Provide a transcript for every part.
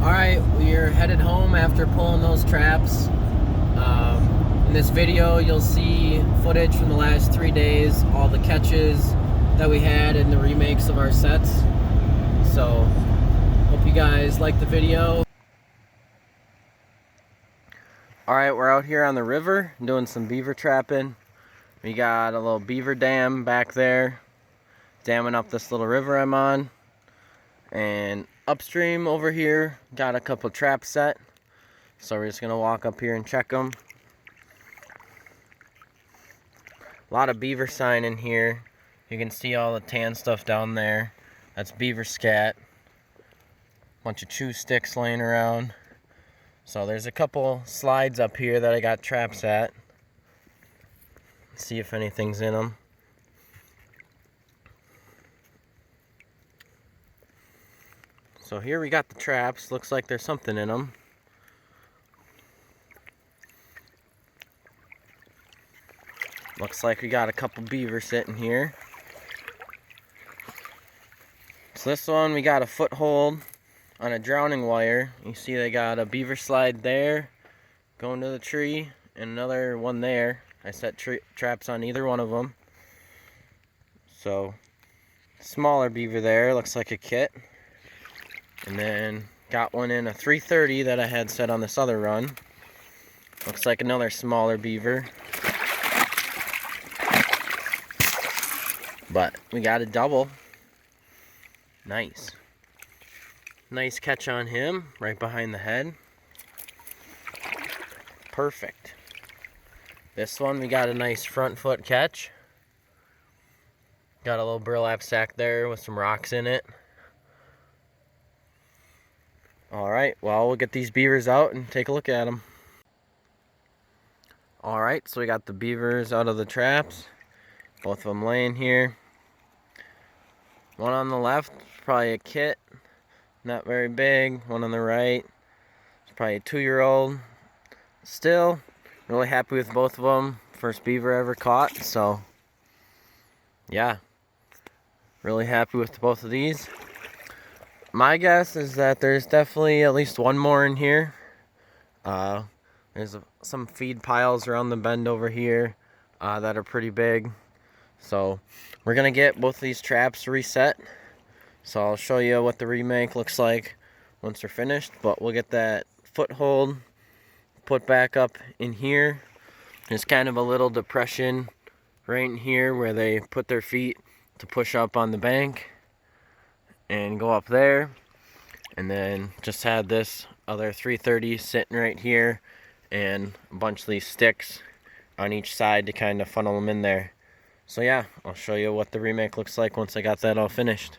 Alright, we're headed home after pulling those traps. In this video, you'll see footage from the last 3 days, all the catches that we had and the remakes of our sets. So, hope you guys like the video. Alright, we're out here on the river doing some beaver trapping. We got a little beaver dam back there, damming up this little river I'm on. And upstream over here, got a couple traps set. So we're just gonna walk up here and check them. A lot of beaver sign in here. You can see all the tan stuff down there. That's beaver scat. Bunch of chew sticks laying around. So there's a couple slides up here that I got traps at. See if anything's in them. So here we got the traps. Looks like there's something in them. Looks like we got a couple beaver sitting here. So this one we got a foothold on a drowning wire. You see they got a beaver slide there going to the tree and another one there. I set traps on either one of them. So smaller beaver there, looks like a kit. And then got one in a 330 that I had set on this other run. Looks like another smaller beaver. But we got a double. Nice. Nice catch on him, right behind the head. Perfect. This one we got a nice front foot catch. Got a little burlap sack there with some rocks in it. Alright, well, we'll get these beavers out and take a look at them. Alright, so we got the beavers out of the traps. Both of them laying here. One on the left, probably a kit, not very big. One on the right, it's probably a 2-year-old. Still, really happy with both of them. First beaver ever caught, so yeah, really happy with both of these. My guess is that there's definitely at least one more in here. There's some feed piles around the bend over here that are pretty big. So we're gonna get both of these traps reset. So I'll show you what the remake looks like once they're finished. But we'll get that foothold put back up in here. There's kind of a little depression right in here where they put their feet to push up on the bank and go up there. And then just had this other 330 sitting right here and a bunch of these sticks on each side to kind of funnel them in there. So yeah, I'll show you what the remake looks like once I got that all finished.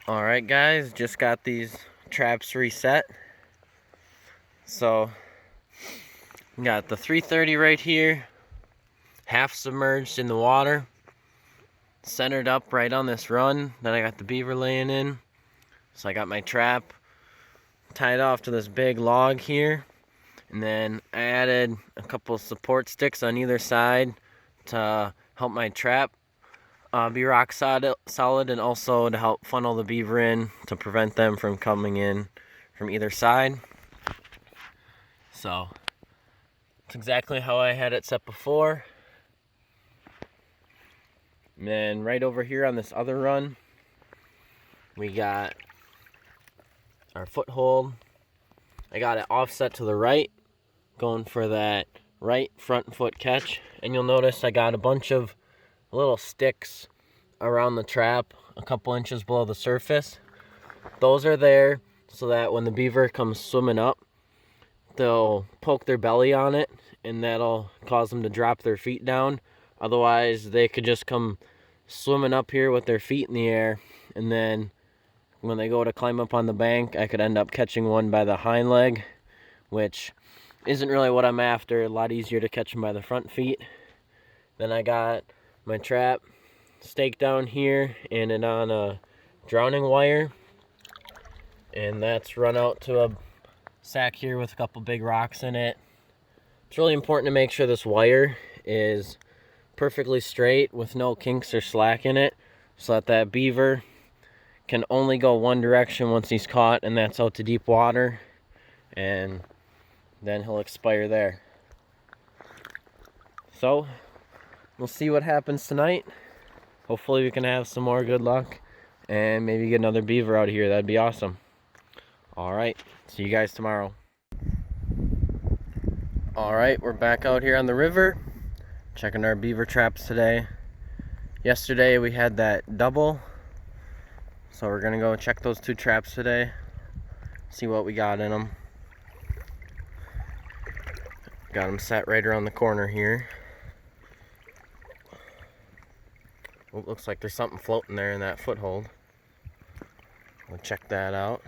Alright guys, just got these traps reset. So, got the 330 right here, half submerged in the water, centered up right on this run that I got the beaver laying in. So I got my trap tied off to this big log here. And then I added a couple support sticks on either side to help my trap be rock solid and also to help funnel the beaver in to prevent them from coming in from either side. So, it's exactly how I had it set before. And then right over here on this other run, we got our foothold. I got it offset to the right, going for that right front foot catch. And you'll notice I got a bunch of little sticks around the trap, a couple inches below the surface. Those are there so that when the beaver comes swimming up, they'll poke their belly on it and that'll cause them to drop their feet down. Otherwise, they could just come swimming up here with their feet in the air, and then when they go to climb up on the bank, I could end up catching one by the hind leg, which isn't really what I'm after. A lot easier to catch them by the front feet. Then I got my trap staked down here and it on a drowning wire, and that's run out to a sack here with a couple big rocks in it. It's really important to make sure this wire is perfectly straight with no kinks or slack in it, so that beaver can only go one direction once he's caught, and that's out to deep water, and then he'll expire there. So we'll see what happens tonight. Hopefully we can have some more good luck and maybe get another beaver out of here. That'd be awesome. Alright, see you guys tomorrow. Alright, we're back out here on the river, checking our beaver traps today. Yesterday we had that double, so we're gonna go check those 2 traps today, see what we got in them. Got them set right around the corner here. Oh, looks like there's something floating there in that foothold. We'll check that out.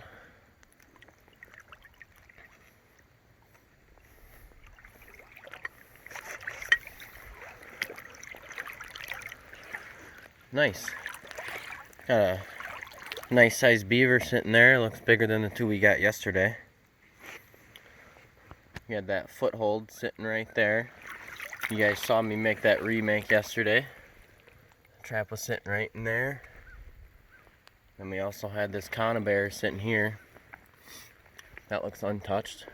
Nice. Got a nice sized beaver sitting there. Looks bigger than the 2 we got yesterday. We had that foothold sitting right there. You guys saw me make that remake yesterday. The trap was sitting right in there. And we also had this conibear sitting here. That looks untouched.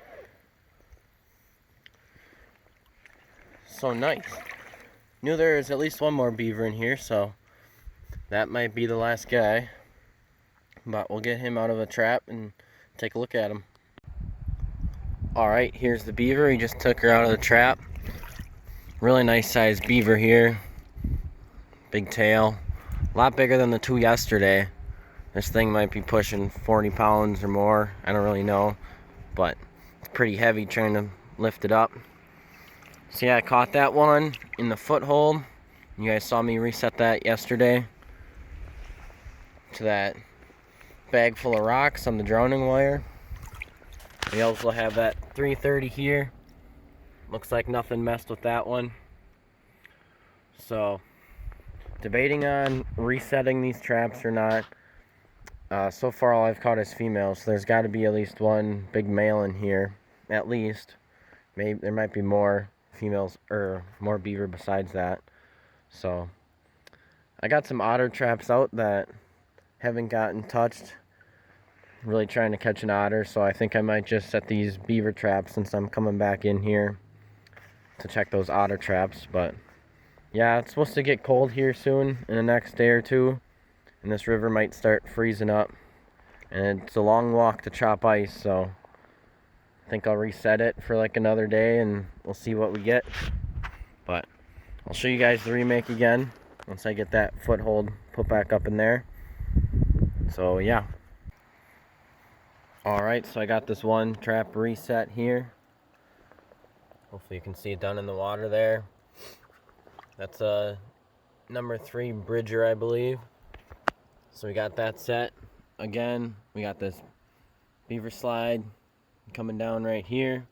So nice. Knew there was at least one more beaver in here, so that might be the last guy. But we'll get him out of a trap and take a look at him. Alright, here's the beaver. He just took her out of the trap. Really nice sized beaver here. Big tail. A lot bigger than the 2 yesterday. This thing might be pushing 40 pounds or more. I don't really know. But it's pretty heavy trying to lift it up. So yeah, I caught that one in the foothold. You guys saw me reset that yesterday to that bag full of rocks on the drowning wire. We also have that 330 here. Looks like nothing messed with that one. So, debating on resetting these traps or not. So far all I've caught is females, so there's got to be at least one big male in here. At least. Maybe there might be more females or more beaver besides that. So, I got some otter traps out that haven't gotten touched. Really trying to catch an otter, so I think I might just set these beaver traps since I'm coming back in here to check those otter traps. But yeah, it's supposed to get cold here soon in the next day or 2, and this river might start freezing up, and it's a long walk to chop ice, so I think I'll reset it for like another day and we'll see what we get. But I'll show you guys the remake again once I get that foothold put back up in there. So yeah. Alright, so I got this one trap reset here. Hopefully you can see it down in the water there. That's a number 3 bridger, I believe. So we got that set. Again, we got this beaver slide coming down right here.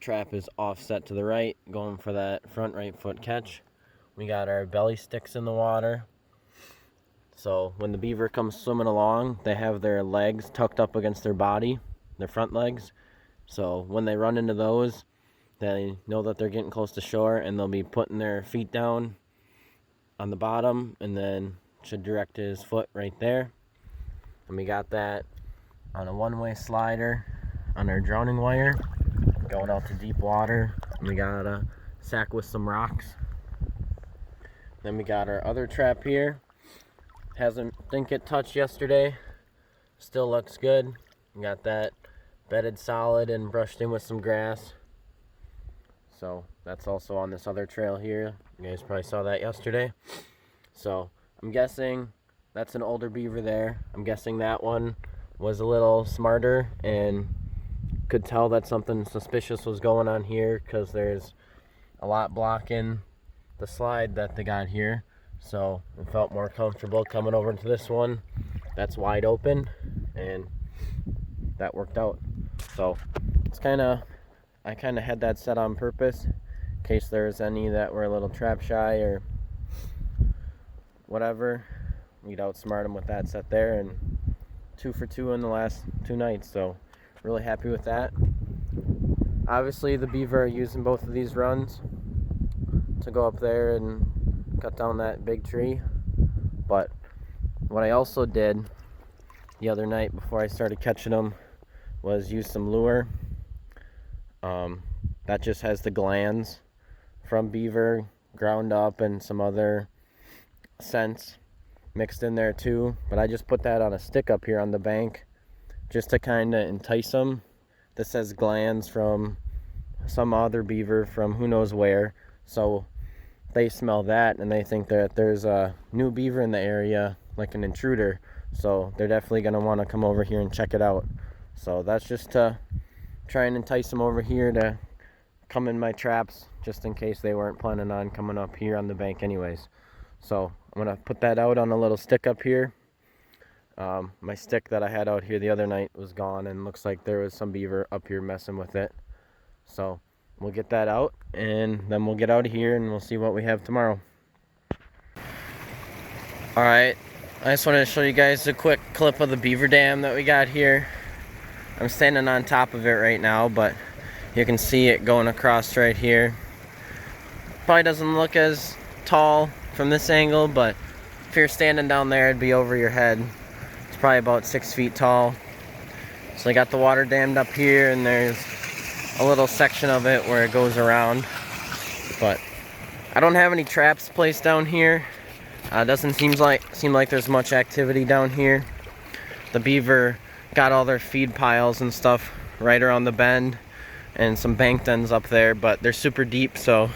Trap is offset to the right, going for that front right foot catch. We got our belly sticks in the water. So when the beaver comes swimming along, they have their legs tucked up against their body, their front legs. So when they run into those, they know that they're getting close to shore, and they'll be putting their feet down on the bottom, and then should direct his foot right there. And we got that on a one-way slider on our drowning wire, going out to deep water. And we got a sack with some rocks. Then we got our other trap here. Didn't get touched yesterday. Still looks good. We got that bedded solid and brushed in with some grass. So that's also on this other trail here. You guys probably saw that yesterday. So I'm guessing that's an older beaver there. I'm guessing that one was a little smarter and could tell that something suspicious was going on here, because there's a lot blocking the slide that they got here. So I felt more comfortable coming over to this one that's wide open, and that worked out. So it's I kind of had that set on purpose in case there's any that were a little trap shy or whatever. We'd outsmart them with that set there, and 2 for 2 in the last 2 nights. So really happy with that. Obviously the beaver are using both of these runs to go up there and cut down that big tree. But what I also did the other night before I started catching them was use some lure. That just has the glands from beaver ground up and some other scents mixed in there too. But I just put that on a stick up here on the bank just to kind of entice them. This says glands from some other beaver from who knows where. So they smell that and they think that there's a new beaver in the area, like an intruder. So they're definitely going to want to come over here and check it out. So that's just to try and entice them over here to come in my traps, just in case they weren't planning on coming up here on the bank anyways. So I'm going to put that out on a little stick up here. My stick that I had out here the other night was gone, and looks like there was some beaver up here messing with it. So we'll get that out, and then we'll get out of here and we'll see what we have tomorrow. Alright, I just wanted to show you guys a quick clip of the beaver dam that we got here. I'm standing on top of it right now, but you can see it going across right here. Probably doesn't look as tall from this angle, but if you're standing down there, it'd be over your head. It's probably about 6 feet tall. So I got the water dammed up here, and there's a little section of it where it goes around. But I don't have any traps placed down here. Doesn't seem like there's much activity down here. The beaver got all their feed piles and stuff right around the bend, and some banked ends up there, but they're super deep, so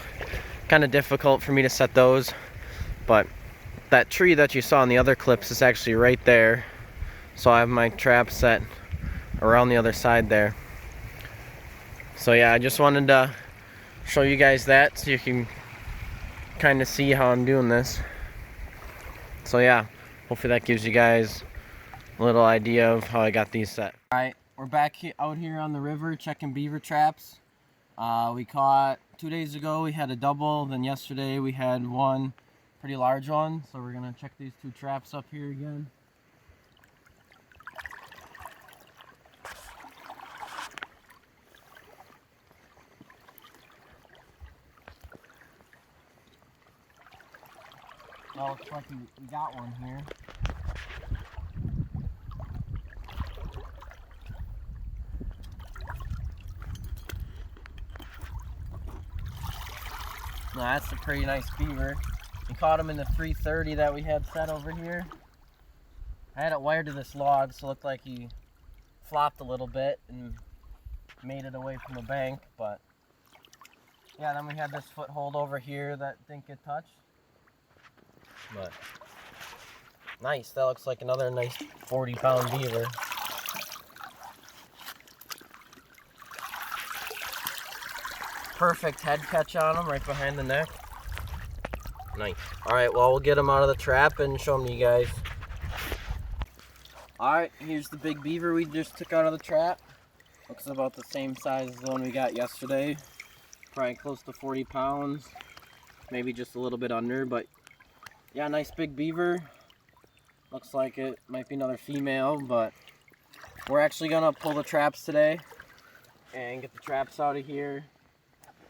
kind of difficult for me to set those. But that tree that you saw in the other clips is actually right there, so I have my trap set around the other side there. So yeah, I just wanted to show you guys that so you can kind of see how I'm doing this. So yeah, hopefully that gives you guys a little idea of how I got these set. Alright, we're back out here on the river checking beaver traps. We caught 2 days ago, we had a double, then yesterday we had one pretty large one. So we're gonna check these 2 traps up here again. Well, looks like we got one here. Now that's a pretty nice beaver. We caught him in the 330 that we had set over here. I had it wired to this log, so it looked like he flopped a little bit and made it away from the bank. But yeah, then we had this foothold over here that didn't get touched. But nice, that looks like another nice 40-pound beaver. Perfect head catch on him, right behind the neck. Nice. Alright, well, we'll get him out of the trap and show him to you guys. Alright, here's the big beaver we just took out of the trap. Looks about the same size as the one we got yesterday. Probably close to 40 pounds. Maybe just a little bit under, but yeah, nice big beaver. Looks like it might be another female, but we're actually gonna pull the traps today and get the traps out of here.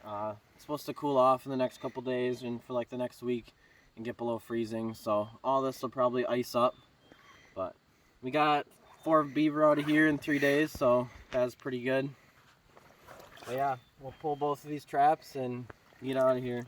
It's supposed to cool off in the next couple days and for like the next week and get below freezing, so all this will probably ice up. But we got 4 beaver out of here in 3 days, so that's pretty good. But yeah, we'll pull both of these traps and get out of here.